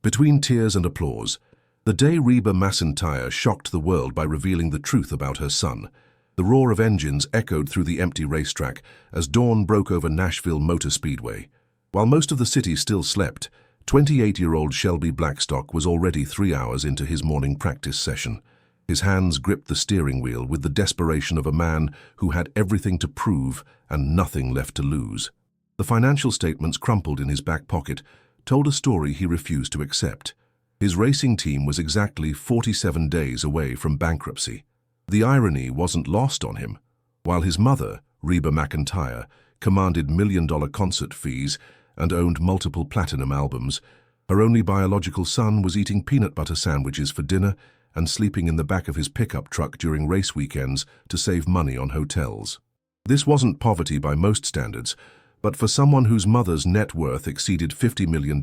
Between tears and applause, the day Reba Mcentire shocked the world by revealing the truth about her son. The roar of engines echoed through the empty racetrack as dawn broke over Nashville Motor Speedway. While most of the city still slept, 28-year-old Shelby Blackstock was already 3 hours into his morning practice session. His hands gripped the steering wheel with the desperation of a man who had everything to prove and nothing left to lose. The financial statements crumpled in his back pocket told a story he refused to accept. His racing team was exactly 47 days away from bankruptcy. The irony wasn't lost on him. While his mother, Reba Mcentire, commanded million-dollar concert fees and owned multiple platinum albums, her only biological son was eating peanut butter sandwiches for dinner and sleeping in the back of his pickup truck during race weekends to save money on hotels. This wasn't poverty by most standards, but for someone whose mother's net worth exceeded $50 million,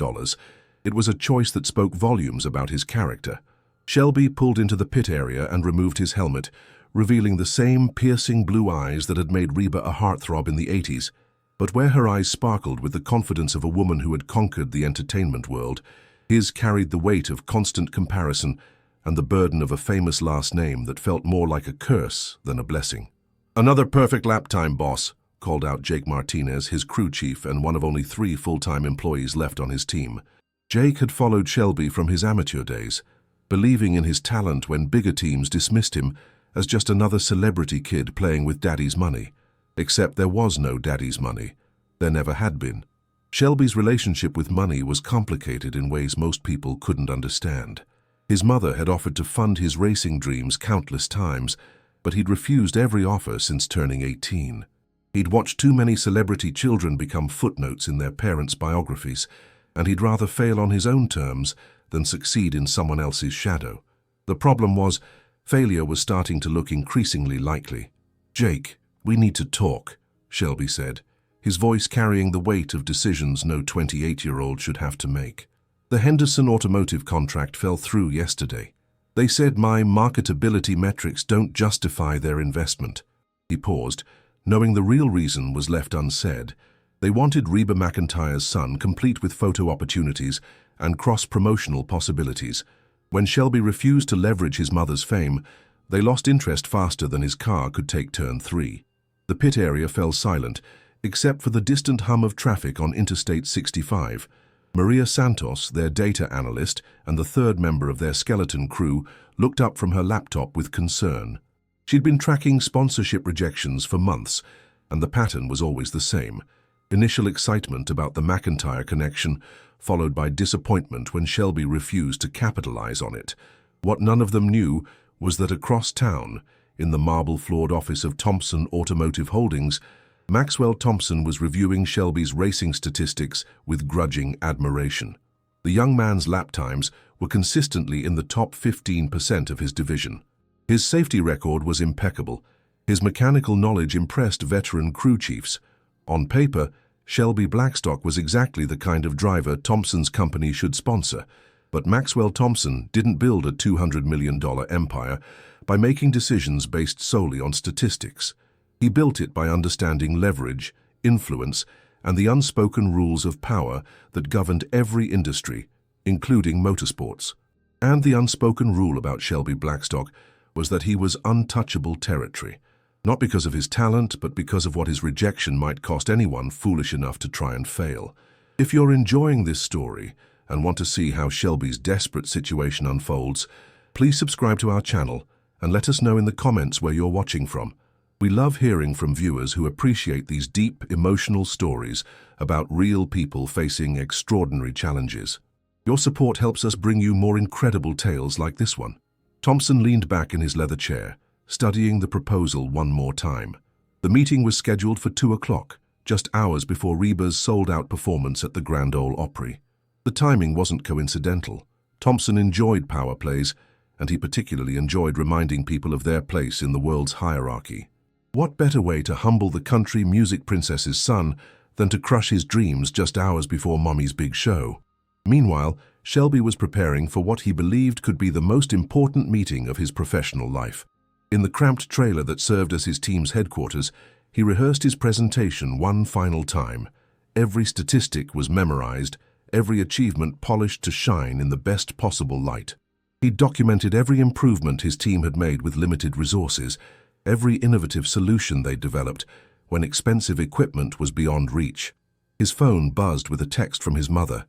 it was a choice that spoke volumes about his character. Shelby pulled into the pit area and removed his helmet, revealing the same piercing blue eyes that had made Reba a heartthrob in the 80s. But where her eyes sparkled with the confidence of a woman who had conquered the entertainment world, his carried the weight of constant comparison and the burden of a famous last name that felt more like a curse than a blessing. "Another perfect lap time, boss," called out Jake Martinez, his crew chief and one of only 3 full-time employees left on his team. Jake had followed Shelby from his amateur days, believing in his talent when bigger teams dismissed him as just another celebrity kid playing with daddy's money. Except there was no daddy's money. There never had been. Shelby's relationship with money was complicated in ways most people couldn't understand. His mother had offered to fund his racing dreams countless times, but he'd refused every offer since turning 18. He'd watched too many celebrity children become footnotes in their parents' biographies, and he'd rather fail on his own terms than succeed in someone else's shadow. The problem was, failure was starting to look increasingly likely. "Jake, we need to talk," Shelby said, his voice carrying the weight of decisions no 28-year-old should have to make. "The Henderson Automotive contract fell through yesterday. They said my marketability metrics don't justify their investment." He paused, knowing the real reason was left unsaid. They wanted Reba Mcentire's son complete with photo opportunities and cross-promotional possibilities. When Shelby refused to leverage his mother's fame, they lost interest faster than his car could take turn 3. The pit area fell silent, except for the distant hum of traffic on Interstate 65. Maria Santos, their data analyst and the third member of their skeleton crew, looked up from her laptop with concern. She'd been tracking sponsorship rejections for months, and the pattern was always the same. Initial excitement about the Mcentire connection, followed by disappointment when Shelby refused to capitalize on it. What none of them knew was that across town, in the marble-floored office of Thompson Automotive Holdings, Maxwell Thompson was reviewing Shelby's racing statistics with grudging admiration. The young man's lap times were consistently in the top 15% of his division. His safety record was impeccable. His mechanical knowledge impressed veteran crew chiefs. On paper, Shelby Blackstock was exactly the kind of driver Thompson's company should sponsor, but Maxwell Thompson didn't build a $200 million empire by making decisions based solely on statistics. He built it by understanding leverage, influence, and the unspoken rules of power that governed every industry, including motorsports. And the unspoken rule about Shelby Blackstock was that he was untouchable territory, not because of his talent, but because of what his rejection might cost anyone foolish enough to try and fail. If you're enjoying this story and want to see how Shelby's desperate situation unfolds, please subscribe to our channel and let us know in the comments where you're watching from. We love hearing from viewers who appreciate these deep, emotional stories about real people facing extraordinary challenges. Your support helps us bring you more incredible tales like this one. Thompson leaned back in his leather chair, studying the proposal one more time. The meeting was scheduled for 2 o'clock, just hours before Reba's sold-out performance at the Grand Ole Opry. The timing wasn't coincidental. Thompson enjoyed power plays, and he particularly enjoyed reminding people of their place in the world's hierarchy. What better way to humble the country music princess's son than to crush his dreams just hours before Mommy's big show? Meanwhile, Shelby was preparing for what he believed could be the most important meeting of his professional life. In the cramped trailer that served as his team's headquarters, he rehearsed his presentation one final time. Every statistic was memorized, every achievement polished to shine in the best possible light. He documented every improvement his team had made with limited resources, every innovative solution they'd developed when expensive equipment was beyond reach. His phone buzzed with a text from his mother.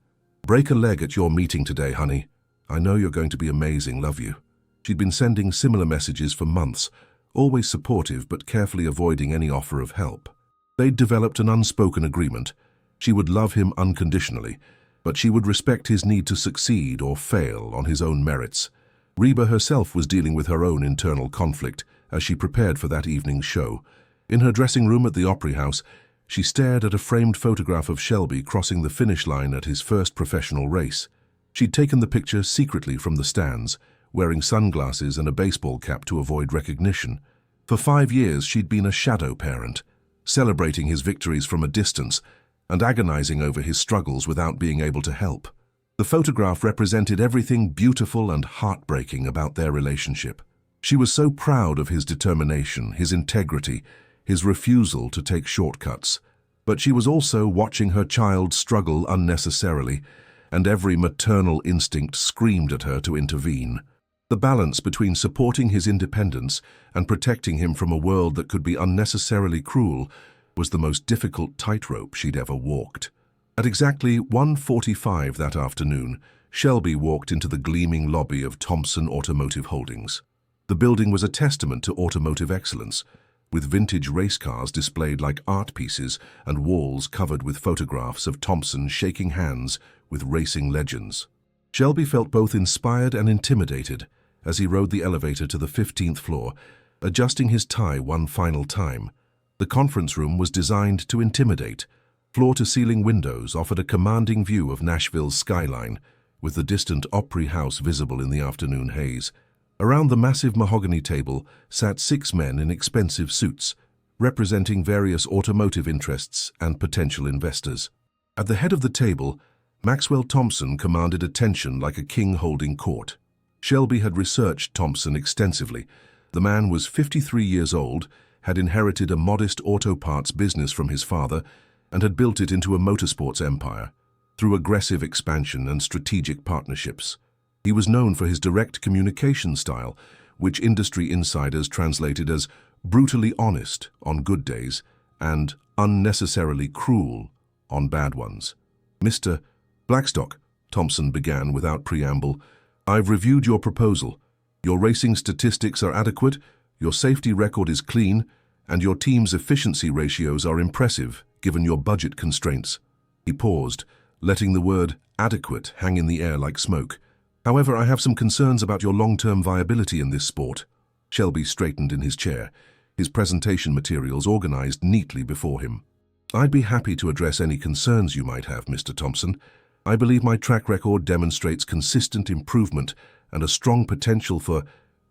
"Break a leg at your meeting today, honey. I know you're going to be amazing, love you." She'd been sending similar messages for months, always supportive but carefully avoiding any offer of help. They'd developed an unspoken agreement. She would love him unconditionally, but she would respect his need to succeed or fail on his own merits. Reba herself was dealing with her own internal conflict as she prepared for that evening's show. In her dressing room at the Opry House, she stared at a framed photograph of Shelby crossing the finish line at his first professional race. She'd taken the picture secretly from the stands, wearing sunglasses and a baseball cap to avoid recognition. For 5 years, she'd been a shadow parent, celebrating his victories from a distance and agonizing over his struggles without being able to help. The photograph represented everything beautiful and heartbreaking about their relationship. She was so proud of his determination, his integrity, his refusal to take shortcuts. But she was also watching her child struggle unnecessarily, and every maternal instinct screamed at her to intervene. The balance between supporting his independence and protecting him from a world that could be unnecessarily cruel was the most difficult tightrope she'd ever walked. At exactly 1:45 that afternoon, Shelby walked into the gleaming lobby of Thompson Automotive Holdings. The building was a testament to automotive excellence, with vintage race cars displayed like art pieces and walls covered with photographs of Thompson shaking hands with racing legends. Shelby felt both inspired and intimidated as he rode the elevator to the 15th floor, adjusting his tie one final time. The conference room was designed to intimidate. Floor-to-ceiling windows offered a commanding view of Nashville's skyline, with the distant Opry House visible in the afternoon haze. Around the massive mahogany table sat 6 men in expensive suits, representing various automotive interests and potential investors. At the head of the table, Maxwell Thompson commanded attention like a king holding court. Shelby had researched Thompson extensively. The man was 53 years old, had inherited a modest auto parts business from his father, and had built it into a motorsports empire through aggressive expansion and strategic partnerships. He was known for his direct communication style, which industry insiders translated as brutally honest on good days and unnecessarily cruel on bad ones. "Mr. Blackstock," Thompson began without preamble, "I've reviewed your proposal. Your racing statistics are adequate, your safety record is clean, and your team's efficiency ratios are impressive, given your budget constraints." He paused, letting the word adequate hang in the air like smoke. "However, I have some concerns about your long-term viability in this sport." Shelby straightened in his chair, his presentation materials organized neatly before him. "I'd be happy to address any concerns you might have, Mr. Thompson. I believe my track record demonstrates consistent improvement and a strong potential for—"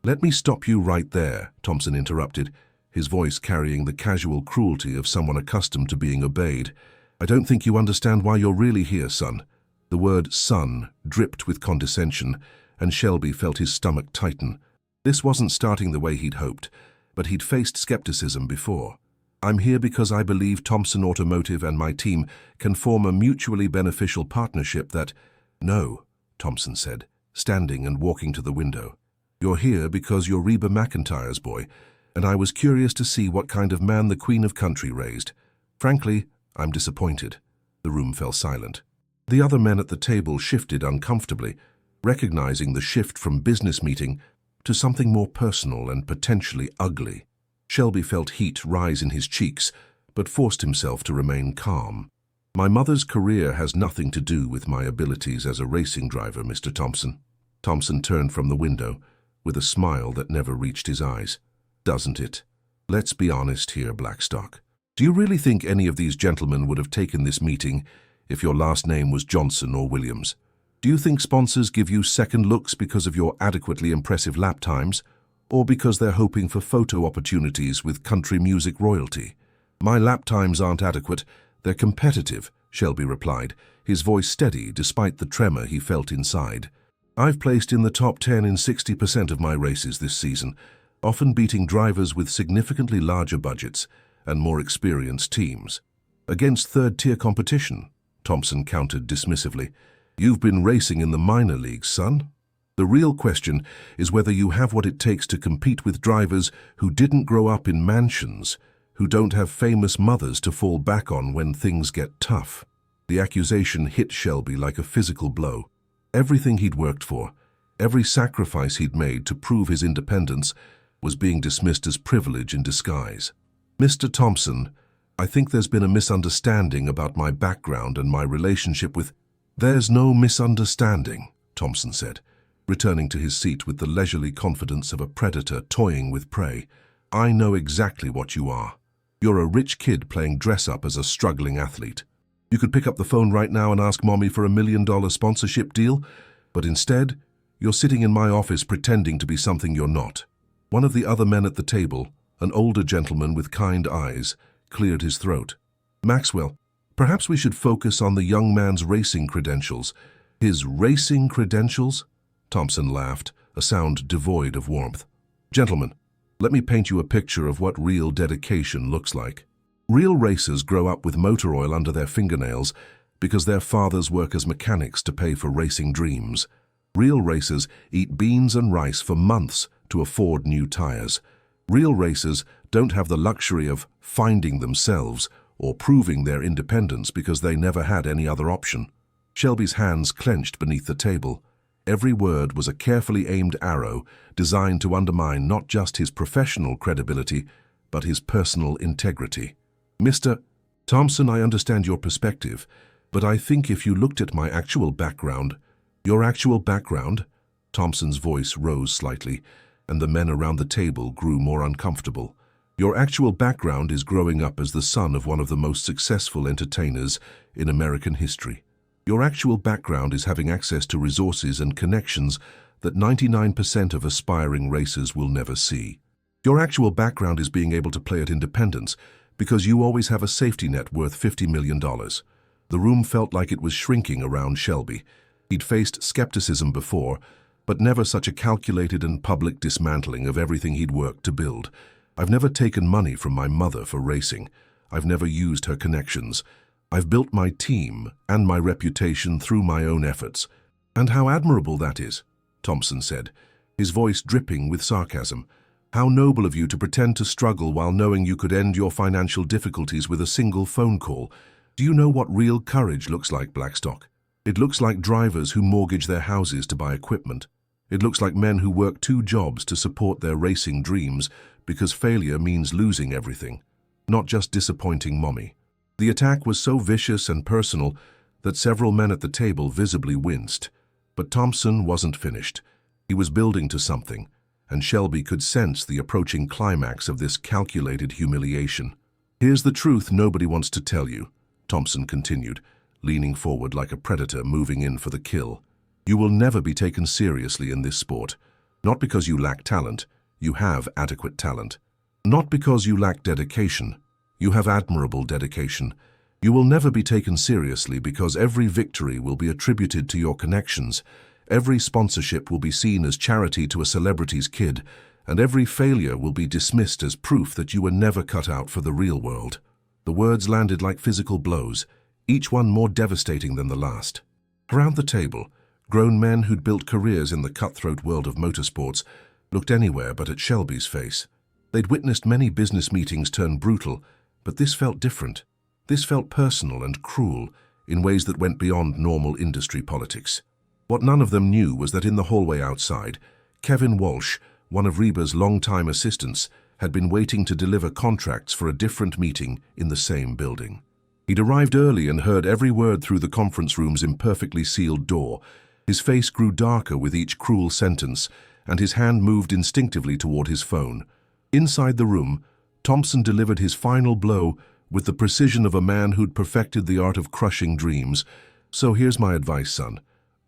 "Let me stop you right there," Thompson interrupted, his voice carrying the casual cruelty of someone accustomed to being obeyed. "I don't think you understand why you're really here, son." The word son dripped with condescension, and Shelby felt his stomach tighten. This wasn't starting the way he'd hoped, but he'd faced skepticism before. "I'm here because I believe Thompson Automotive and my team can form a mutually beneficial partnership that—" "No," Thompson said, standing and walking to the window. "You're here because you're Reba Mcentire's boy, and I was curious to see what kind of man the Queen of Country raised. Frankly, I'm disappointed." The room fell silent. The other men at the table shifted uncomfortably, recognizing the shift from business meeting to something more personal and potentially ugly. Shelby felt heat rise in his cheeks, but forced himself to remain calm. "My mother's career has nothing to do with my abilities as a racing driver, Mr. Thompson." Thompson turned from the window, with a smile that never reached his eyes. "Doesn't it? Let's be honest here, Blackstock. Do you really think any of these gentlemen would have taken this meeting if your last name was Johnson or Williams? Do you think sponsors give you second looks because of your adequately impressive lap times, or because they're hoping for photo opportunities with country music royalty?" "My lap times aren't adequate, they're competitive," Shelby replied, his voice steady despite the tremor he felt inside. "I've placed in the top 10 in 60% of my races this season, often beating drivers with significantly larger budgets and more experienced teams. Against third-tier competition," Thompson countered dismissively. "You've been racing in the minor leagues, son. The real question is whether you have what it takes to compete with drivers who didn't grow up in mansions, who don't have famous mothers to fall back on when things get tough." The accusation hit Shelby like a physical blow. Everything he'd worked for, every sacrifice he'd made to prove his independence, was being dismissed as privilege in disguise. "Mr. Thompson, I think there's been a misunderstanding about my background and my relationship with—" "There's no misunderstanding," Thompson said, returning to his seat with the leisurely confidence of a predator toying with prey. "I know exactly what you are. You're a rich kid playing dress-up as a struggling athlete. You could pick up the phone right now and ask Mommy for $1 million sponsorship deal, but instead, you're sitting in my office pretending to be something you're not." One of the other men at the table, an older gentleman with kind eyes, cleared his throat. "Maxwell, perhaps we should focus on the young man's racing credentials." "His racing credentials?" Thompson laughed, a sound devoid of warmth. "Gentlemen, let me paint you a picture of what real dedication looks like. Real racers grow up with motor oil under their fingernails because their fathers work as mechanics to pay for racing dreams. Real racers eat beans and rice for months to afford new tires. Real racers don't have the luxury of finding themselves or proving their independence because they never had any other option." Shelby's hands clenched beneath the table. Every word was a carefully aimed arrow designed to undermine not just his professional credibility, but his personal integrity. "Mr. Thompson, I understand your perspective, but I think if you looked at my actual background—" "Your actual background?" Thompson's voice rose slightly, and the men around the table grew more uncomfortable. "Your actual background is growing up as the son of one of the most successful entertainers in American history. Your actual background is having access to resources and connections that 99% of aspiring racers will never see. Your actual background is being able to play at independence because you always have a safety net worth $50 million. The room felt like it was shrinking around Shelby. He'd faced skepticism before, but never such a calculated and public dismantling of everything he'd worked to build. "I've never taken money from my mother for racing. I've never used her connections. I've built my team and my reputation through my own efforts." "And how admirable that is," Thompson said, his voice dripping with sarcasm. "How noble of you to pretend to struggle while knowing you could end your financial difficulties with a single phone call. Do you know what real courage looks like, Blackstock? It looks like drivers who mortgage their houses to buy equipment. It looks like men who work 2 jobs to support their racing dreams because failure means losing everything, not just disappointing Mommy." The attack was so vicious and personal that several men at the table visibly winced. But Thompson wasn't finished. He was building to something, and Shelby could sense the approaching climax of this calculated humiliation. "Here's the truth nobody wants to tell you," Thompson continued, leaning forward like a predator moving in for the kill. "You will never be taken seriously in this sport. Not because you lack talent, you have adequate talent. Not because you lack dedication, you have admirable dedication. You will never be taken seriously because every victory will be attributed to your connections, every sponsorship will be seen as charity to a celebrity's kid, and every failure will be dismissed as proof that you were never cut out for the real world." The words landed like physical blows, each one more devastating than the last. Around the table, grown men who'd built careers in the cutthroat world of motorsports looked anywhere but at Shelby's face. They'd witnessed many business meetings turn brutal, but this felt different. This felt personal and cruel in ways that went beyond normal industry politics. What none of them knew was that in the hallway outside, Kevin Walsh, one of Reba's longtime assistants, had been waiting to deliver contracts for a different meeting in the same building. He'd arrived early and heard every word through the conference room's imperfectly sealed door. His face grew darker with each cruel sentence, and his hand moved instinctively toward his phone. Inside the room, Thompson delivered his final blow with the precision of a man who'd perfected the art of crushing dreams. "So here's my advice, son.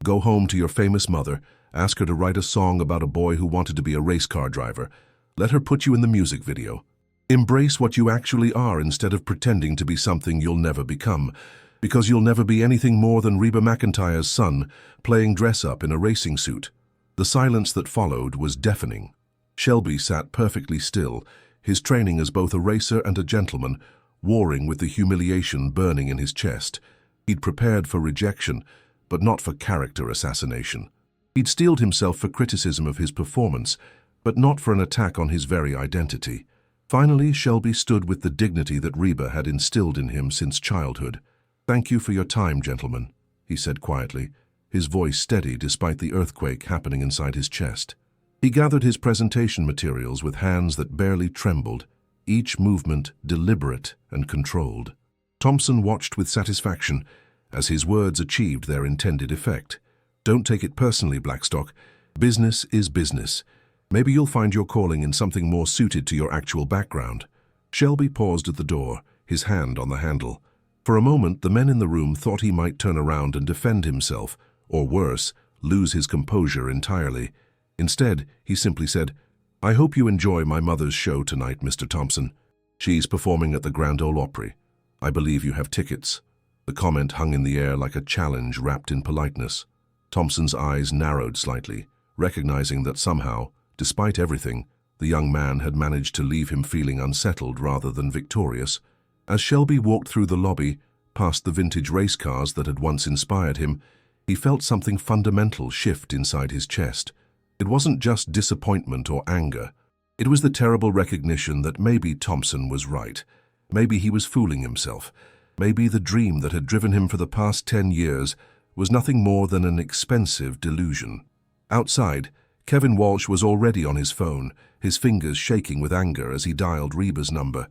Go home to your famous mother, ask her to write a song about a boy who wanted to be a race car driver. Let her put you in the music video. Embrace what you actually are instead of pretending to be something you'll never become, because you'll never be anything more than Reba Mcentire's son, playing dress-up in a racing suit." The silence that followed was deafening. Shelby sat perfectly still, his training as both a racer and a gentleman warring with the humiliation burning in his chest. He'd prepared for rejection, but not for character assassination. He'd steeled himself for criticism of his performance, but not for an attack on his very identity. Finally, Shelby stood with the dignity that Reba had instilled in him since childhood. "Thank you for your time, gentlemen," he said quietly, his voice steady despite the earthquake happening inside his chest. He gathered his presentation materials with hands that barely trembled, each movement deliberate and controlled. Thompson watched with satisfaction as his words achieved their intended effect. "Don't take it personally, Blackstock. Business is business. Maybe you'll find your calling in something more suited to your actual background." Shelby paused at the door, his hand on the handle. For a moment, the men in the room thought he might turn around and defend himself, or worse, lose his composure entirely. Instead, he simply said, "I hope you enjoy my mother's show tonight, Mr. Thompson. She's performing at the Grand Ole Opry. I believe you have tickets." The comment hung in the air like a challenge wrapped in politeness. Thompson's eyes narrowed slightly, recognizing that somehow, despite everything, the young man had managed to leave him feeling unsettled rather than victorious. As Shelby walked through the lobby, past the vintage race cars that had once inspired him, he felt something fundamental shift inside his chest. It wasn't just disappointment or anger. It was the terrible recognition that maybe Thompson was right. Maybe he was fooling himself. Maybe the dream that had driven him for the past 10 years was nothing more than an expensive delusion. Outside, Kevin Walsh was already on his phone, his fingers shaking with anger as he dialed Reba's number.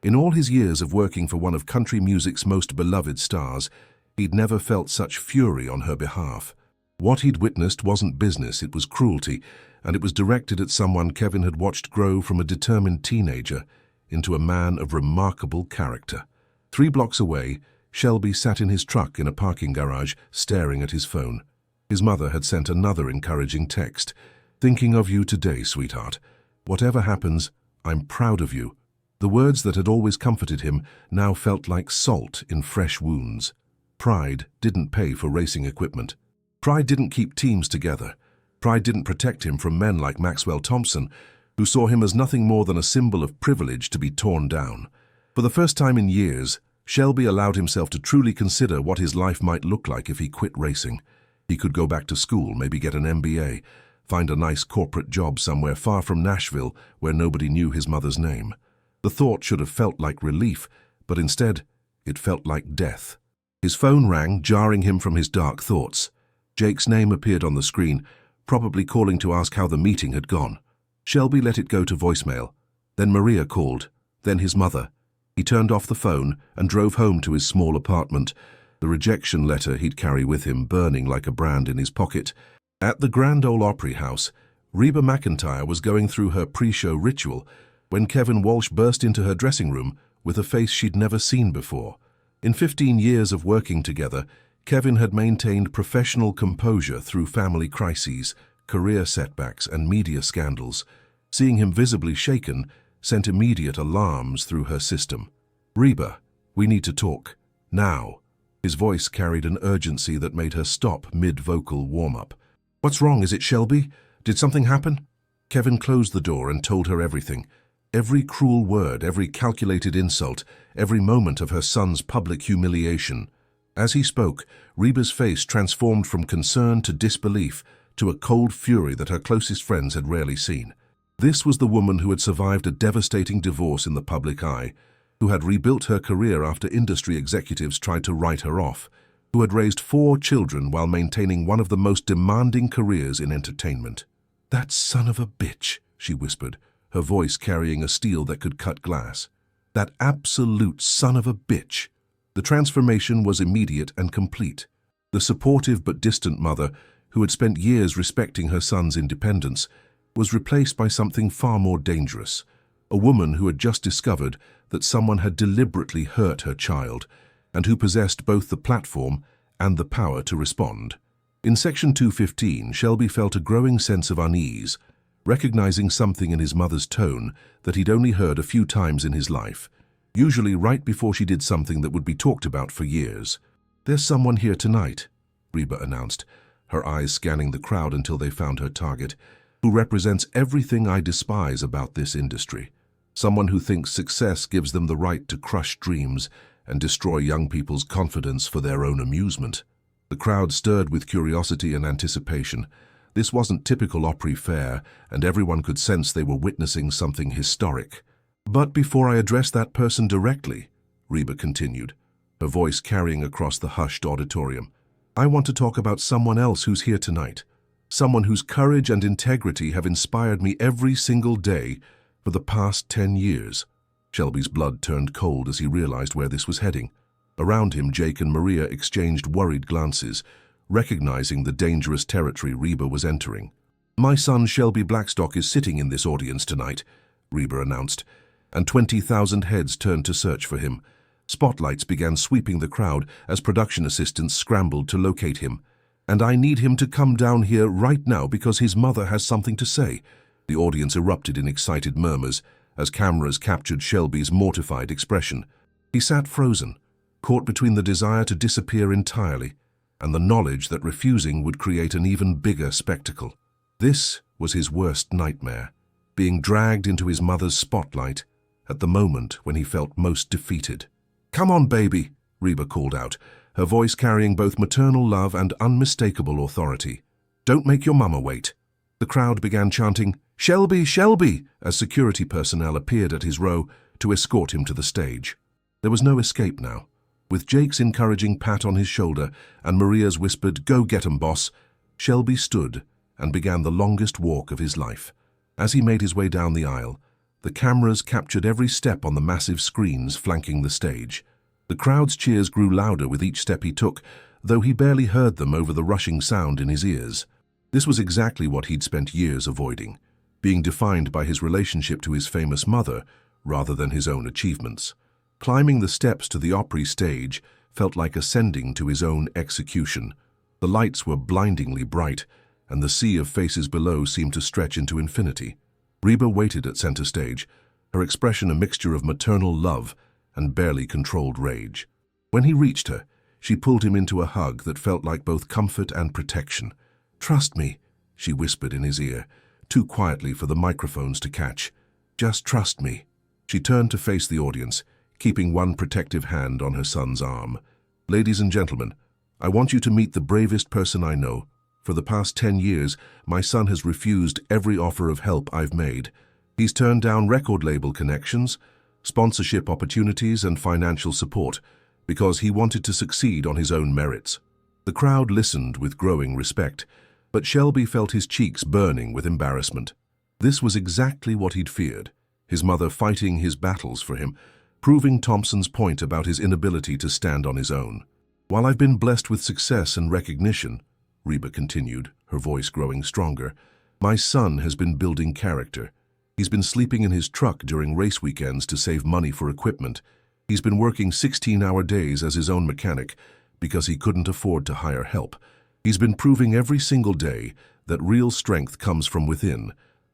In all his years of working for one of country music's most beloved stars, he'd never felt such fury on her behalf. What he'd witnessed wasn't business, it was cruelty, and it was directed at someone Kevin had watched grow from a determined teenager into a man of remarkable character. 3 blocks away, Shelby sat in his truck in a parking garage, staring at his phone. His mother had sent another encouraging text. "Thinking of you today, sweetheart. Whatever happens, I'm proud of you." The words that had always comforted him now felt like salt in fresh wounds. Pride didn't pay for racing equipment. Pride didn't keep teams together. Pride didn't protect him from men like Maxwell Thompson, who saw him as nothing more than a symbol of privilege to be torn down. For the first time in years, Shelby allowed himself to truly consider what his life might look like if he quit racing. He could go back to school, maybe get an MBA, find a nice corporate job somewhere far from Nashville where nobody knew his mother's name. The thought should have felt like relief, but instead, it felt like death. His phone rang, jarring him from his dark thoughts. Jake's name appeared on the screen, probably calling to ask how the meeting had gone. Shelby let it go to voicemail. Then Maria called, then his mother. He turned off the phone and drove home to his small apartment, the rejection letter he'd carry with him burning like a brand in his pocket. At the Grand Ole Opry house, Reba Mcentire was going through her pre-show ritual when Kevin Walsh burst into her dressing room with a face she'd never seen before. In 15 years of working together, Kevin had maintained professional composure through family crises, career setbacks, and media scandals. Seeing him visibly shaken sent immediate alarms through her system. "Reba, we need to talk. Now." His voice carried an urgency that made her stop mid-vocal warm-up. "What's wrong? Is it Shelby? Did something happen?" Kevin closed the door and told her everything. Every cruel word, every calculated insult, every moment of her son's public humiliation. As he spoke, Reba's face transformed from concern to disbelief to a cold fury that her closest friends had rarely seen. This was the woman who had survived a devastating divorce in the public eye, who had rebuilt her career after industry executives tried to write her off, who had raised 4 children while maintaining one of the most demanding careers in entertainment. "That son of a bitch," she whispered, her voice carrying a steel that could cut glass. "That absolute son of a bitch." The transformation was immediate and complete. The supportive but distant mother, who had spent years respecting her son's independence, was replaced by something far more dangerous. A woman who had just discovered that someone had deliberately hurt her child, and who possessed both the platform and the power to respond. In Section 215, Shelby felt a growing sense of unease, recognizing something in his mother's tone that he'd only heard a few times in his life, usually right before she did something that would be talked about for years. "There's someone here tonight," Reba announced, her eyes scanning the crowd until they found her target, "who represents everything I despise about this industry. Someone who thinks success gives them the right to crush dreams and destroy young people's confidence for their own amusement. The crowd stirred with curiosity and anticipation. This wasn't typical Opry fare, and everyone could sense they were witnessing something historic. "But before I address that person directly," Reba continued, her voice carrying across the hushed auditorium, "I want to talk about someone else who's here tonight. Someone whose courage and integrity have inspired me every single day for the past 10 years. Shelby's blood turned cold as he realized where this was heading. Around him, Jake and Maria exchanged worried glances, recognizing the dangerous territory Reba was entering. "My son Shelby Blackstock is sitting in this audience tonight," Reba announced, and 20,000 heads turned to search for him. Spotlights began sweeping the crowd as production assistants scrambled to locate him. "And I need him to come down here right now because his mother has something to say." The audience erupted in excited murmurs as cameras captured Shelby's mortified expression. He sat frozen, caught between the desire to disappear entirely and the knowledge that refusing would create an even bigger spectacle. This was his worst nightmare, being dragged into his mother's spotlight at the moment when he felt most defeated. "Come on, baby," Reba called out, her voice carrying both maternal love and unmistakable authority. "Don't make your mama wait." The crowd began chanting, "Shelby, Shelby," as security personnel appeared at his row to escort him to the stage. There was no escape now. With Jake's encouraging pat on his shoulder and Maria's whispered, "Go get 'em, boss," Shelby stood and began the longest walk of his life. As he made his way down the aisle, the cameras captured every step on the massive screens flanking the stage. The crowd's cheers grew louder with each step he took, though he barely heard them over the rushing sound in his ears. This was exactly what he'd spent years avoiding, being defined by his relationship to his famous mother rather than his own achievements. Climbing the steps to the Opry stage felt like ascending to his own execution. The lights were blindingly bright, and the sea of faces below seemed to stretch into infinity. Reba waited at center stage, her expression a mixture of maternal love and barely controlled rage. When he reached her, she pulled him into a hug that felt like both comfort and protection. "Trust me," she whispered in his ear, too quietly for the microphones to catch. "Just trust me." She turned to face the audience, keeping one protective hand on her son's arm. "Ladies and gentlemen, I want you to meet the bravest person I know. For the past 10 years, my son has refused every offer of help I've made. He's turned down record label connections, sponsorship opportunities, and financial support because he wanted to succeed on his own merits." The crowd listened with growing respect, but Shelby felt his cheeks burning with embarrassment. This was exactly what he'd feared, his mother fighting his battles for him, proving Thompson's point about his inability to stand on his own. "While I've been blessed with success and recognition," Reba continued, her voice growing stronger, "my son has been building character. He's been sleeping in his truck during race weekends to save money for equipment. He's been working 16-hour days as his own mechanic because he couldn't afford to hire help. He's been proving every single day that real strength comes from within,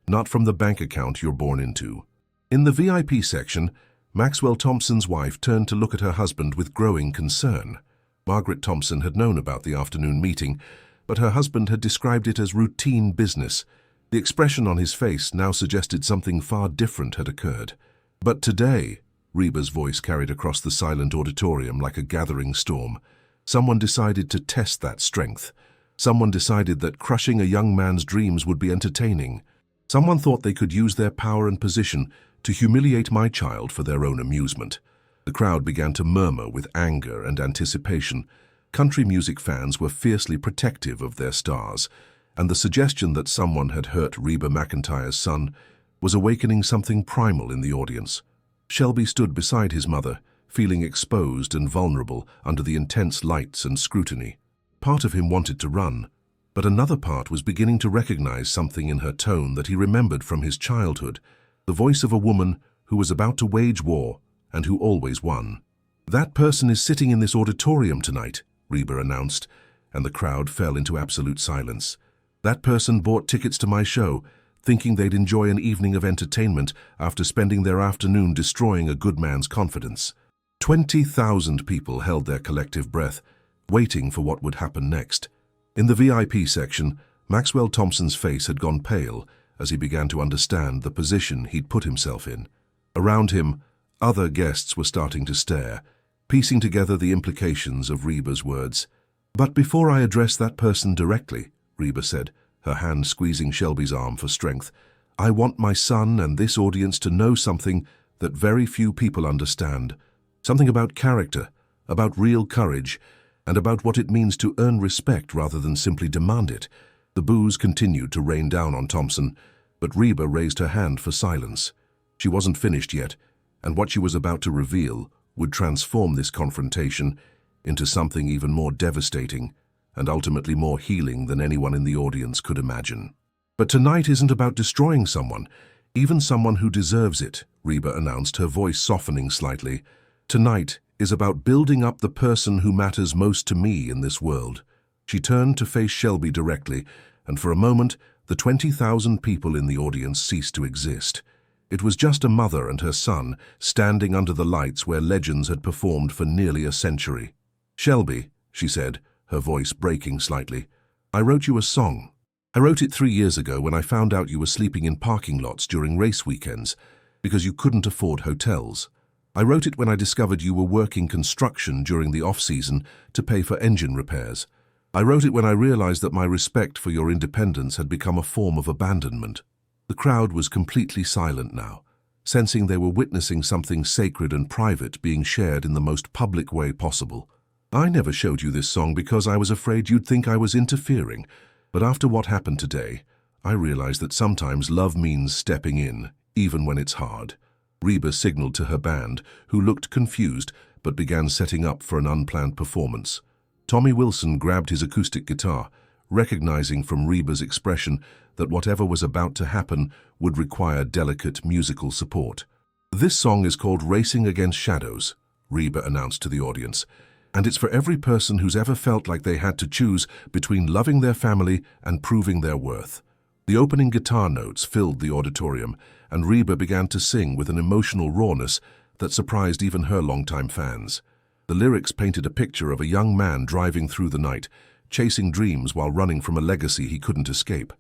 not from the bank account you're born into." In the VIP section, Maxwell Thompson's wife turned to look at her husband with growing concern. Margaret Thompson had known about the afternoon meeting, but her husband had described it as routine business. The expression on his face now suggested something far different had occurred. "But today," Reba's voice carried across the silent auditorium like a gathering storm, "someone decided to test that strength. Someone decided that crushing a young man's dreams would be entertaining. Someone thought they could use their power and position to humiliate my child for their own amusement." The crowd began to murmur with anger and anticipation. Country music fans were fiercely protective of their stars, and the suggestion that someone had hurt Reba Mcentire's son was awakening something primal in the audience. Shelby stood beside his mother, feeling exposed and vulnerable under the intense lights and scrutiny. Part of him wanted to run, but another part was beginning to recognize something in her tone that he remembered from his childhood, the voice of a woman who was about to wage war and who always won. "That person is sitting in this auditorium tonight," Reba announced, and the crowd fell into absolute silence. "That person bought tickets to my show, thinking they'd enjoy an evening of entertainment after spending their afternoon destroying a good man's confidence." 20,000 people held their collective breath, waiting for what would happen next. In the VIP section, Maxwell Thompson's face had gone pale as he began to understand the position he'd put himself in. Around him, other guests were starting to stare, piecing together the implications of Reba's words. "But before I address that person directly," Reba said, her hand squeezing Shelby's arm for strength, "I want my son and this audience to know something that very few people understand. Something about character, about real courage, and about what it means to earn respect rather than simply demand it." The boos continued to rain down on Thompson, but Reba raised her hand for silence. She wasn't finished yet, and what she was about to reveal would transform this confrontation into something even more devastating and ultimately more healing than anyone in the audience could imagine. "But tonight isn't about destroying someone, even someone who deserves it," Reba announced, her voice softening slightly. "Tonight is about building up the person who matters most to me in this world." She turned to face Shelby directly, and for a moment, the 20,000 people in the audience ceased to exist. It was just a mother and her son standing under the lights where legends had performed for nearly a century. "Shelby," she said, her voice breaking slightly, "I wrote you a song. I wrote it 3 years ago when I found out you were sleeping in parking lots during race weekends because you couldn't afford hotels. I wrote it when I discovered you were working construction during the off-season to pay for engine repairs. I wrote it when I realized that my respect for your independence had become a form of abandonment." The crowd was completely silent now, sensing they were witnessing something sacred and private being shared in the most public way possible. "I never showed you this song because I was afraid you'd think I was interfering, but after what happened today, I realized that sometimes love means stepping in, even when it's hard." Reba signaled to her band, who looked confused but began setting up for an unplanned performance. Tommy Wilson grabbed his acoustic guitar, recognizing from Reba's expression that whatever was about to happen would require delicate musical support. "This song is called Racing Against Shadows," Reba announced to the audience, "and it's for every person who's ever felt like they had to choose between loving their family and proving their worth." The opening guitar notes filled the auditorium, and Reba began to sing with an emotional rawness that surprised even her longtime fans. The lyrics painted a picture of a young man driving through the night, chasing dreams while running from a legacy he couldn't escape.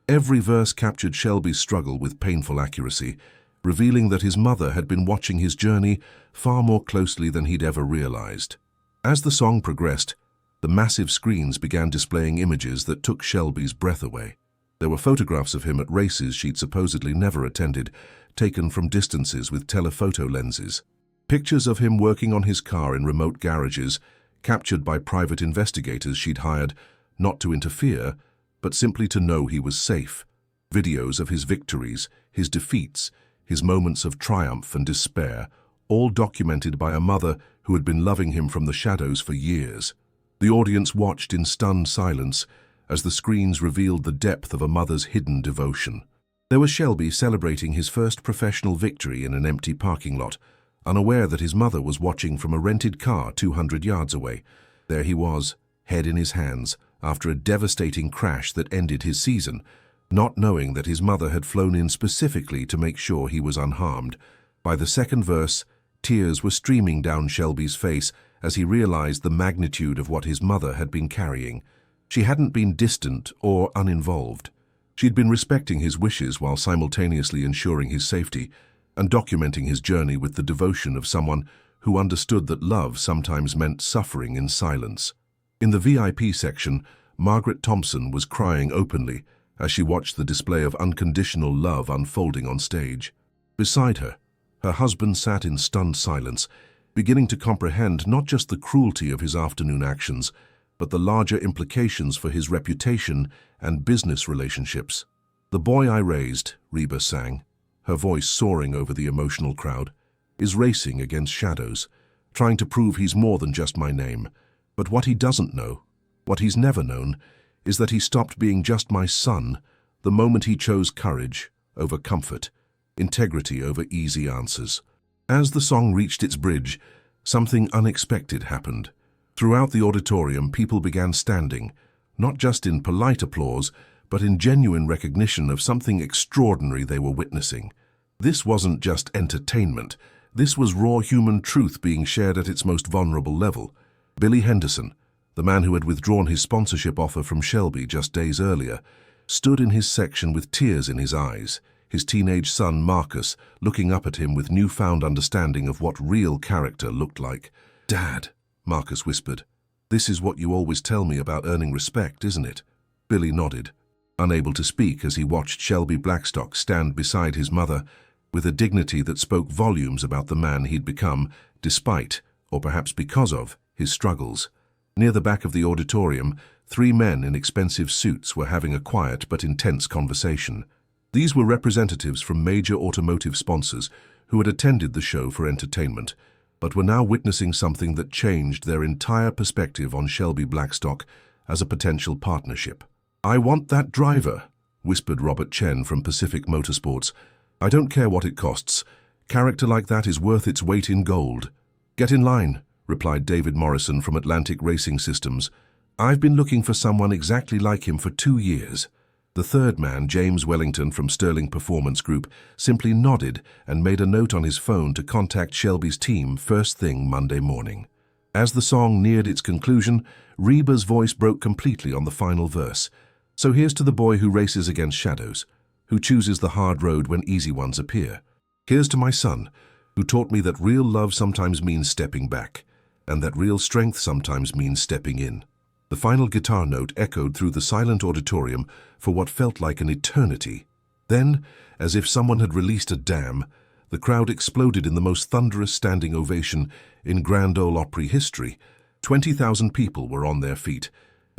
Every verse captured Shelby's struggle with painful accuracy, revealing that his mother had been watching his journey far more closely than he'd ever realized. As the song progressed, the massive screens began displaying images that took Shelby's breath away. There were photographs of him at races she'd supposedly never attended, taken from distances with telephoto lenses. Pictures of him working on his car in remote garages, captured by private investigators she'd hired not to interfere, but simply to know he was safe. Videos of his victories, his defeats, his moments of triumph and despair, all documented by a mother who had been loving him from the shadows for years. The audience watched in stunned silence as the screens revealed the depth of a mother's hidden devotion. There was Shelby celebrating his first professional victory in an empty parking lot, unaware that his mother was watching from a rented car 200 yards away. There he was, head in his hands, after a devastating crash that ended his season, not knowing that his mother had flown in specifically to make sure he was unharmed. By the second verse, tears were streaming down Shelby's face as he realized the magnitude of what his mother had been carrying. She hadn't been distant or uninvolved. She'd been respecting his wishes while simultaneously ensuring his safety and documenting his journey with the devotion of someone who understood that love sometimes meant suffering in silence. In the VIP section, Margaret Thompson was crying openly as she watched the display of unconditional love unfolding on stage. Beside her, her husband sat in stunned silence, beginning to comprehend not just the cruelty of his afternoon actions, but the larger implications for his reputation and business relationships. "The boy I raised," Reba sang, her voice soaring over the emotional crowd, "is racing against shadows, trying to prove he's more than just my name. But what he doesn't know, what he's never known, is that he stopped being just my son the moment he chose courage over comfort, integrity over easy answers." As the song reached its bridge, something unexpected happened. Throughout the auditorium, people began standing, not just in polite applause, but in genuine recognition of something extraordinary they were witnessing. This wasn't just entertainment. This was raw human truth being shared at its most vulnerable level. Billy Henderson, the man who had withdrawn his sponsorship offer from Shelby just days earlier, stood in his section with tears in his eyes, his teenage son Marcus looking up at him with newfound understanding of what real character looked like. "Dad," Marcus whispered. "This is what you always tell me about earning respect, isn't it?" Billy nodded, unable to speak as he watched Shelby Blackstock stand beside his mother with a dignity that spoke volumes about the man he'd become, despite, or perhaps because of, his struggles. Near the back of the auditorium, 3 men in expensive suits were having a quiet but intense conversation. These were representatives from major automotive sponsors who had attended the show for entertainment, but were now witnessing something that changed their entire perspective on Shelby Blackstock as a potential partnership. "I want that driver," whispered Robert Chen from Pacific Motorsports. "I don't care what it costs. Character like that is worth its weight in gold." "Get in line," replied David Morrison from Atlantic Racing Systems. "I've been looking for someone exactly like him for 2 years." The third man, James Wellington from Sterling Performance Group, simply nodded and made a note on his phone to contact Shelby's team first thing Monday morning. As the song neared its conclusion, Reba's voice broke completely on the final verse. "So here's to the boy who races against shadows, who chooses the hard road when easy ones appear. Here's to my son, who taught me that real love sometimes means stepping back, and that real strength sometimes means stepping in." The final guitar note echoed through the silent auditorium for what felt like an eternity. Then, as if someone had released a dam, the crowd exploded in the most thunderous standing ovation in Grand Ole Opry history. 20,000 people were on their feet,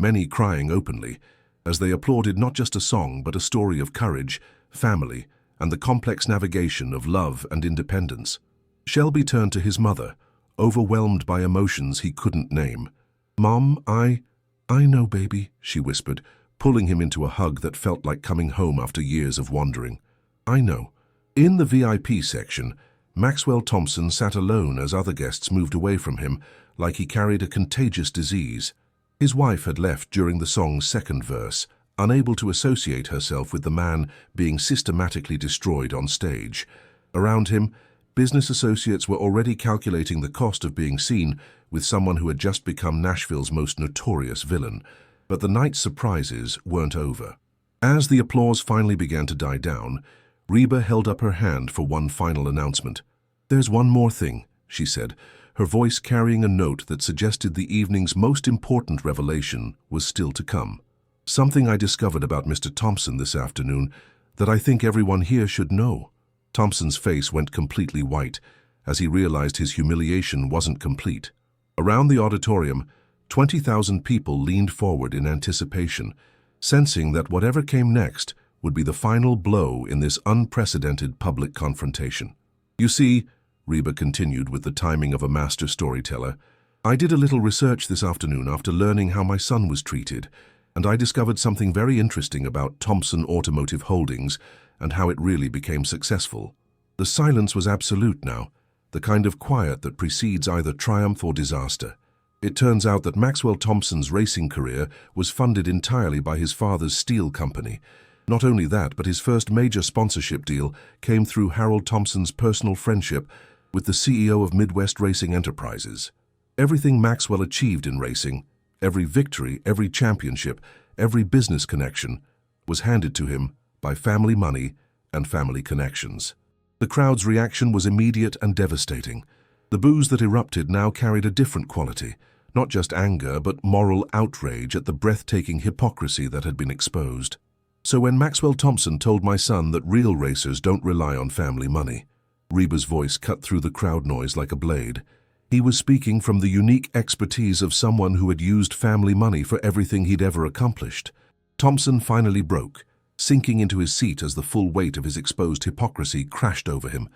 many crying openly, as they applauded not just a song but a story of courage, family, and the complex navigation of love and independence. Shelby turned to his mother, overwhelmed by emotions he couldn't name. "Mom, I know, baby," she whispered, pulling him into a hug that felt like coming home after years of wandering. "I know." In the VIP section, Maxwell Thompson sat alone as other guests moved away from him, like he carried a contagious disease. His wife had left during the song's second verse, unable to associate herself with the man being systematically destroyed on stage. Around him, business associates were already calculating the cost of being seen with someone who had just become Nashville's most notorious villain. But the night's surprises weren't over. As the applause finally began to die down, Reba held up her hand for one final announcement. "There's one more thing," she said, her voice carrying a note that suggested the evening's most important revelation was still to come. "Something I discovered about Mr. Thompson this afternoon that I think everyone here should know." Thompson's face went completely white as he realized his humiliation wasn't complete. Around the auditorium, 20,000 people leaned forward in anticipation, sensing that whatever came next would be the final blow in this unprecedented public confrontation. "You see," Reba continued with the timing of a master storyteller, "I did a little research this afternoon after learning how my son was treated, and I discovered something very interesting about Thompson Automotive Holdings and how it really became successful." The silence was absolute now, the kind of quiet that precedes either triumph or disaster. It turns out that Maxwell Thompson's racing career was funded entirely by his father's steel company. Not only that, but his first major sponsorship deal came through Harold Thompson's personal friendship with the CEO of Midwest Racing Enterprises. Everything Maxwell achieved in racing, every victory, every championship, every business connection, was handed to him by family money and family connections. The crowd's reaction was immediate and devastating. The boos that erupted now carried a different quality, not just anger but moral outrage at the breathtaking hypocrisy that had been exposed. "So when Maxwell Thompson told my son that real racers don't rely on family money," Reba's voice cut through the crowd noise like a blade, "he was speaking from the unique expertise of someone who had used family money for everything he'd ever accomplished." Thompson finally broke, sinking into his seat as the full weight of his exposed hypocrisy crashed over him.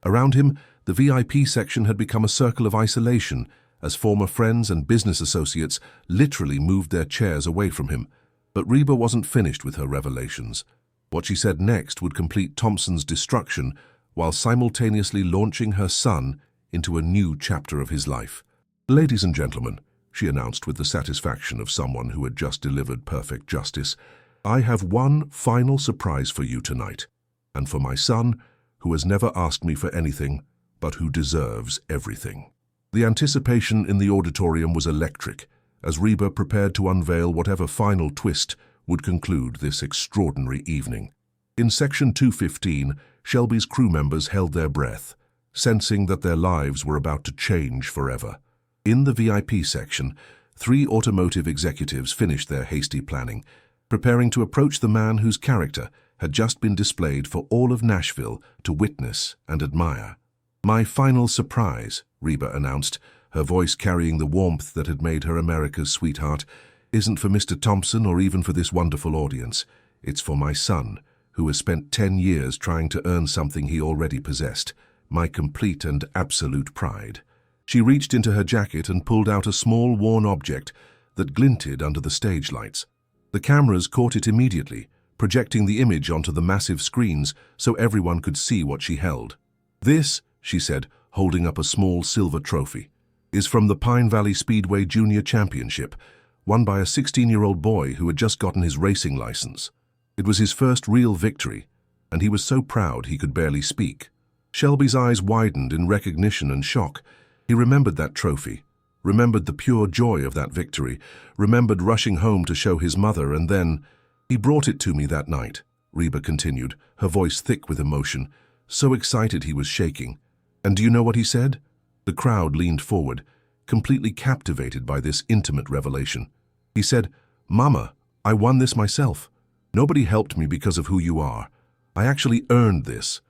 Around him, the VIP section had become a circle of isolation as former friends and business associates literally moved their chairs away from him. But Reba wasn't finished with her revelations. What she said next would complete Thompson's destruction while simultaneously launching her son into a new chapter of his life. "Ladies and gentlemen," she announced with the satisfaction of someone who had just delivered perfect justice, "I have one final surprise for you tonight, and for my son, who has never asked me for anything, but who deserves everything." The anticipation in the auditorium was electric, as Reba prepared to unveil whatever final twist would conclude this extraordinary evening. In Section 215, Shelby's crew members held their breath, sensing that their lives were about to change forever. In the VIP section, 3 automotive executives finished their hasty planning, preparing to approach the man whose character had just been displayed for all of Nashville to witness and admire. "My final surprise," Reba announced, her voice carrying the warmth that had made her America's sweetheart, "isn't for Mr. Thompson or even for this wonderful audience. It's for my son, who has spent 10 years trying to earn something he already possessed, my complete and absolute pride." She reached into her jacket and pulled out a small worn object that glinted under the stage lights. The cameras caught it immediately, projecting the image onto the massive screens so everyone could see what she held. "This," she said, holding up a small silver trophy, "is from the Pine Valley Speedway Junior Championship, won by a 16-year-old boy who had just gotten his racing license. It was his first real victory, and he was so proud he could barely speak." Shelby's eyes widened in recognition and shock. He remembered that trophy, remembered the pure joy of that victory, remembered rushing home to show his mother, and then, "He brought it to me that night," Reba continued, her voice thick with emotion, so excited he was shaking. "And do you know what he said?" The crowd leaned forward, completely captivated by this intimate revelation. He said, "Mama, I won this myself. Nobody helped me because of who you are. I actually earned this."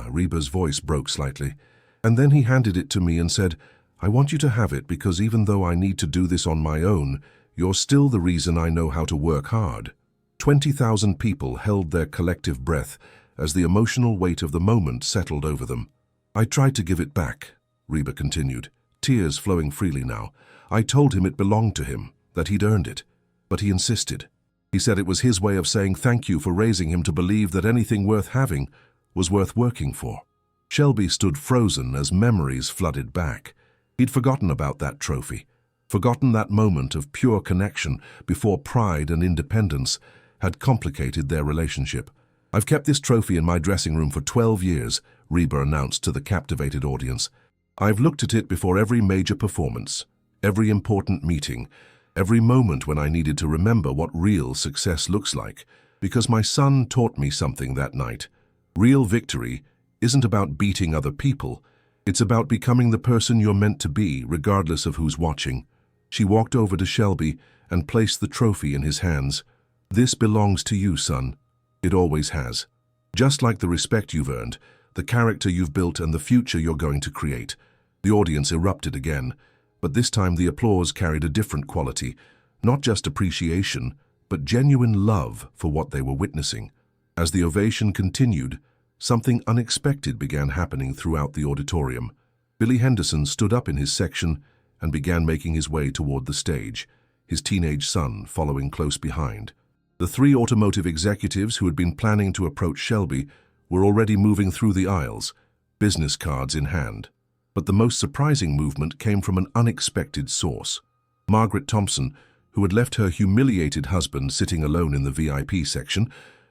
Reba's voice broke slightly. "And then he handed it to me and said, 'I want you to have it because even though I need to do this on my own, you're still the reason I know how to work hard.'" 20,000 people held their collective breath as the emotional weight of the moment settled over them. "I tried to give it back," Reba continued, tears flowing freely now. "I told him it belonged to him, that he'd earned it. But he insisted. He said it was his way of saying thank you for raising him to believe that anything worth having was worth working for." Shelby stood frozen as memories flooded back. He'd forgotten about that trophy, forgotten that moment of pure connection before pride and independence had complicated their relationship. "I've kept this trophy in my dressing room for 12 years, Reba announced to the captivated audience. "I've looked at it before every major performance, every important meeting, every moment when I needed to remember what real success looks like, because my son taught me something that night. Real victory isn't about beating other people. It's about becoming the person you're meant to be, regardless of who's watching." She walked over to Shelby and placed the trophy in his hands. "This belongs to you, son. It always has. Just like the respect you've earned, the character you've built, and the future you're going to create." The audience erupted again, but this time the applause carried a different quality, not just appreciation, but genuine love for what they were witnessing. As the ovation continued, something unexpected began happening throughout the auditorium. Billy Henderson stood up in his section and began making his way toward the stage, his teenage son following close behind. The 3 automotive executives who had been planning to approach Shelby were already moving through the aisles, business cards in hand. But the most surprising movement came from an unexpected source. Margaret Thompson, who had left her humiliated husband sitting alone in the VIP section,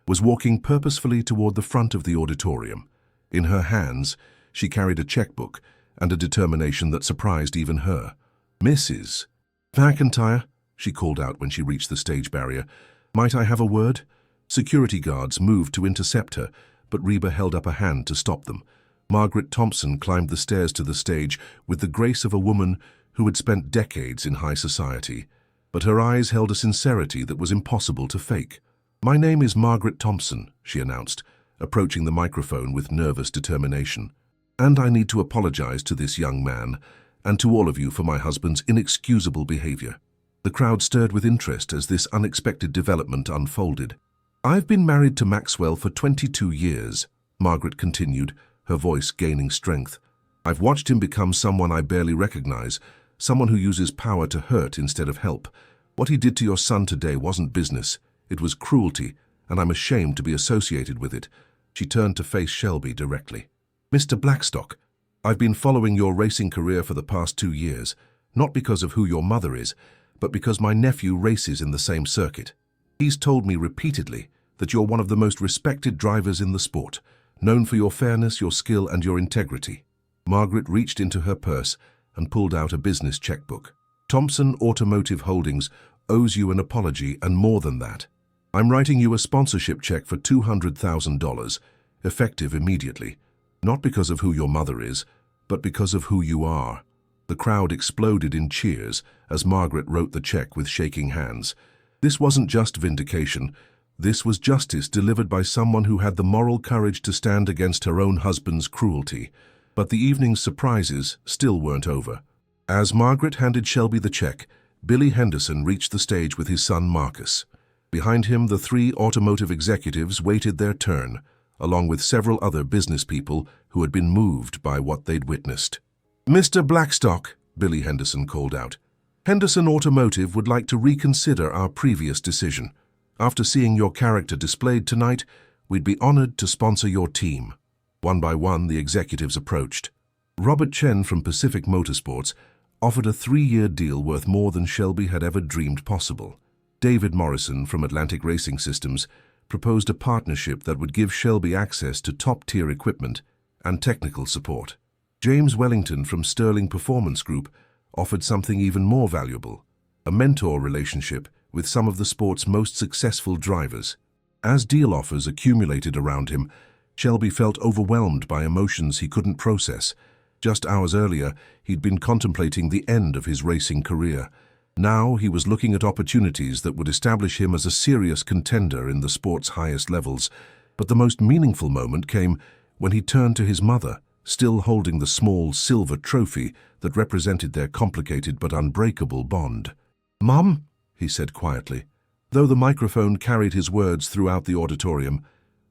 was walking purposefully toward the front of the auditorium. In her hands, she carried a checkbook and a determination that surprised even her. "Mrs. Mcentire," she called out when she reached the stage barrier, "might I have a word?" Security guards moved to intercept her, but Reba held up a hand to stop them. Margaret Thompson climbed the stairs to the stage with the grace of a woman who had spent decades in high society, but her eyes held a sincerity that was impossible to fake. "My name is Margaret Thompson," she announced, approaching the microphone with nervous determination. "And I need to apologize to this young man and to all of you for my husband's inexcusable behavior." The crowd stirred with interest as this unexpected development unfolded. "I've been married to Maxwell for 22 years, Margaret continued, her voice gaining strength. "I've watched him become someone I barely recognize, someone who uses power to hurt instead of help. What he did to your son today wasn't business. It was cruelty, and I'm ashamed to be associated with it." She turned to face Shelby directly. "Mr. Blackstock, I've been following your racing career for the past 2 years, not because of who your mother is, but because my nephew races in the same circuit. He's told me repeatedly that you're one of the most respected drivers in the sport, known for your fairness, your skill, and your integrity." Margaret reached into her purse and pulled out a business checkbook. "Thompson Automotive Holdings owes you an apology and more than that. I'm writing you a sponsorship check for $200,000, effective immediately, not because of who your mother is, but because of who you are." The crowd exploded in cheers as Margaret wrote the check with shaking hands. This wasn't just vindication. This was justice delivered by someone who had the moral courage to stand against her own husband's cruelty. But the evening's surprises still weren't over. As Margaret handed Shelby the check, Billy Henderson reached the stage with his son Marcus. Behind him, the three automotive executives waited their turn, along with several other business people who had been moved by what they'd witnessed. "Mr. Blackstock," Billy Henderson called out, "Henderson Automotive would like to reconsider our previous decision. After seeing your character displayed tonight, we'd be honored to sponsor your team." One by one, the executives approached. Robert Chen from Pacific Motorsports offered a 3-year deal worth more than Shelby had ever dreamed possible. David Morrison from Atlantic Racing Systems proposed a partnership that would give Shelby access to top-tier equipment and technical support. James Wellington from Sterling Performance Group offered something even more valuable, a mentor relationship with some of the sport's most successful drivers. As deal offers accumulated around him, Shelby felt overwhelmed by emotions he couldn't process. Just hours earlier, he'd been contemplating the end of his racing career. Now he was looking at opportunities that would establish him as a serious contender in the sport's highest levels. But the most meaningful moment came when he turned to his mother, still holding the small silver trophy that represented their complicated but unbreakable bond. "Mom," he said quietly, though the microphone carried his words throughout the auditorium,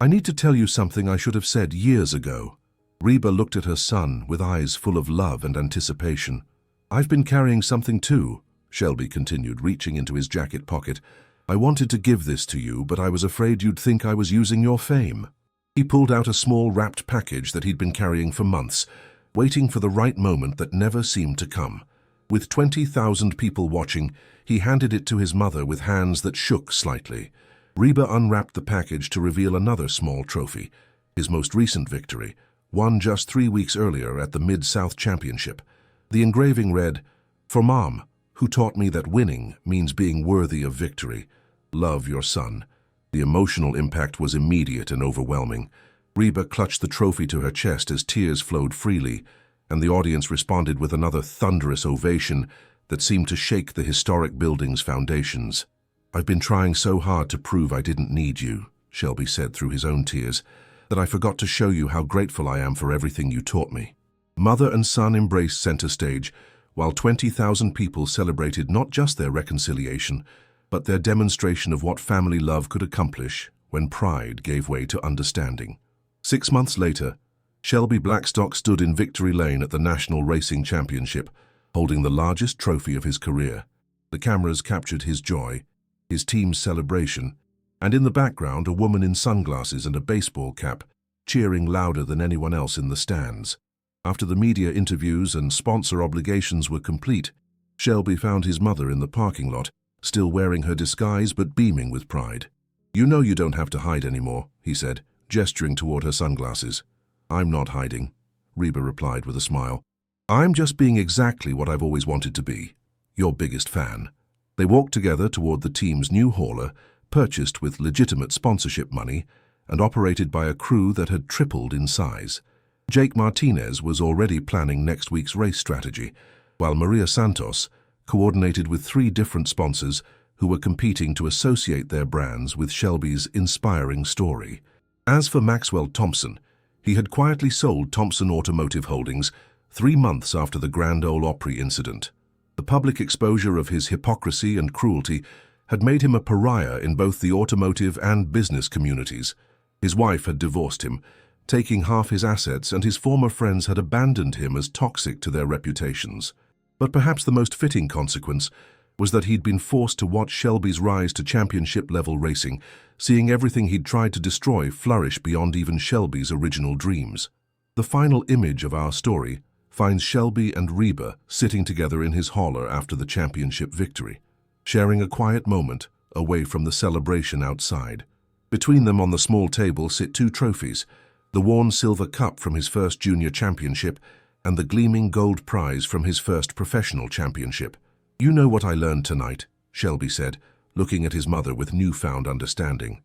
"I need to tell you something I should have said years ago." Reba looked at her son with eyes full of love and anticipation. "I've been carrying something too," Shelby continued, reaching into his jacket pocket. "I wanted to give this to you, but I was afraid you'd think I was using your fame." He pulled out a small wrapped package that he'd been carrying for months, waiting for the right moment that never seemed to come. With 20,000 people watching, he handed it to his mother with hands that shook slightly. Reba unwrapped the package to reveal another small trophy, his most recent victory, won just 3 weeks earlier at the Mid-South Championship. The engraving read, "For Mom, who taught me that winning means being worthy of victory. Love, your son." The emotional impact was immediate and overwhelming. Reba clutched the trophy to her chest as tears flowed freely, and the audience responded with another thunderous ovation that seemed to shake the historic building's foundations. "I've been trying so hard to prove I didn't need you," Shelby said through his own tears, "that I forgot to show you how grateful I am for everything you taught me." Mother and son embraced center stage, while 20,000 people celebrated not just their reconciliation, but their demonstration of what family love could accomplish when pride gave way to understanding. 6 months later, Shelby Blackstock stood in victory lane at the National Racing Championship, holding the largest trophy of his career. The cameras captured his joy, his team's celebration, and in the background a woman in sunglasses and a baseball cap, cheering louder than anyone else in the stands. After the media interviews and sponsor obligations were complete, Shelby found his mother in the parking lot, still wearing her disguise but beaming with pride. "You know you don't have to hide anymore," he said, gesturing toward her sunglasses. "I'm not hiding," Reba replied with a smile. "I'm just being exactly what I've always wanted to be, your biggest fan." They walked together toward the team's new hauler, purchased with legitimate sponsorship money and operated by a crew that had tripled in size. Jake Martinez was already planning next week's race strategy, while Maria Santos coordinated with 3 different sponsors who were competing to associate their brands with Shelby's inspiring story. As for Maxwell Thompson, he had quietly sold Thompson Automotive Holdings 3 months after the Grand Ole Opry incident. The public exposure of his hypocrisy and cruelty had made him a pariah in both the automotive and business communities. His wife had divorced him, taking half his assets, and his former friends had abandoned him as toxic to their reputations. But perhaps the most fitting consequence was that he'd been forced to watch Shelby's rise to championship-level racing, seeing everything he'd tried to destroy flourish beyond even Shelby's original dreams. The final image of our story finds Shelby and Reba sitting together in his hauler after the championship victory, sharing a quiet moment away from the celebration outside. Between them on the small table sit 2 trophies, the worn silver cup from his first junior championship and the gleaming gold prize from his first professional championship. "You know what I learned tonight," Shelby said, looking at his mother with newfound understanding.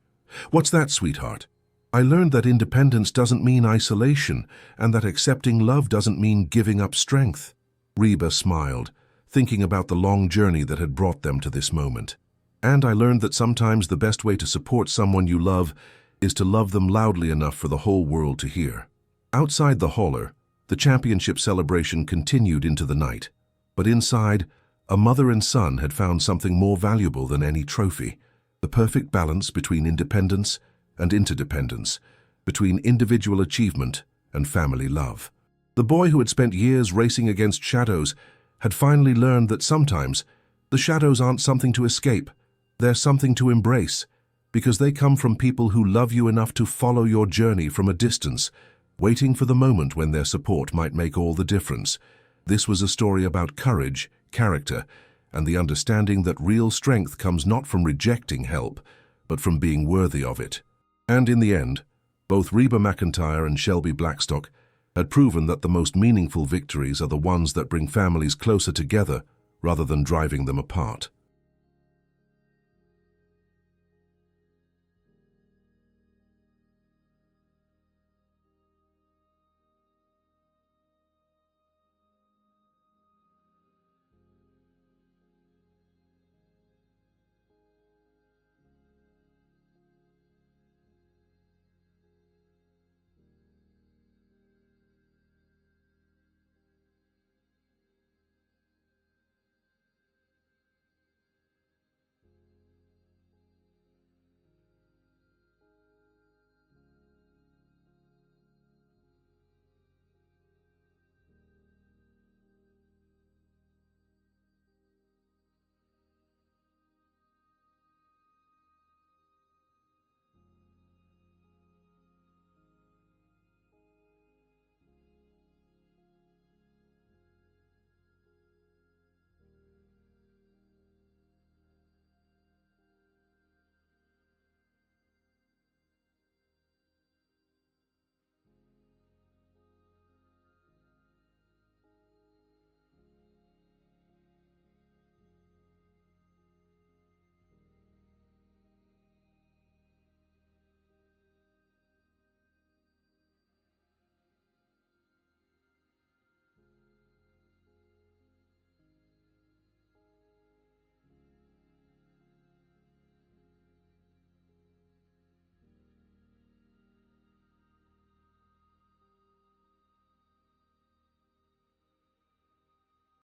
"What's that, sweetheart?" "I learned that independence doesn't mean isolation, and that accepting love doesn't mean giving up strength." Reba smiled, thinking about the long journey that had brought them to this moment. And I learned that sometimes the best way to support someone you love is to love them loudly enough for the whole world to hear. Outside the hauler, the championship celebration continued into the night. But inside, a mother and son had found something more valuable than any trophy: the perfect balance between independence and interdependence, between individual achievement and family love. The boy who had spent years racing against shadows had finally learned that sometimes the shadows aren't something to escape, they're something to embrace, because they come from people who love you enough to follow your journey from a distance, waiting for the moment when their support might make all the difference. This was a story about courage, character, and the understanding that real strength comes not from rejecting help, but from being worthy of it. And in the end, both Reba Mcentire and Shelby Blackstock had proven that the most meaningful victories are the ones that bring families closer together rather than driving them apart.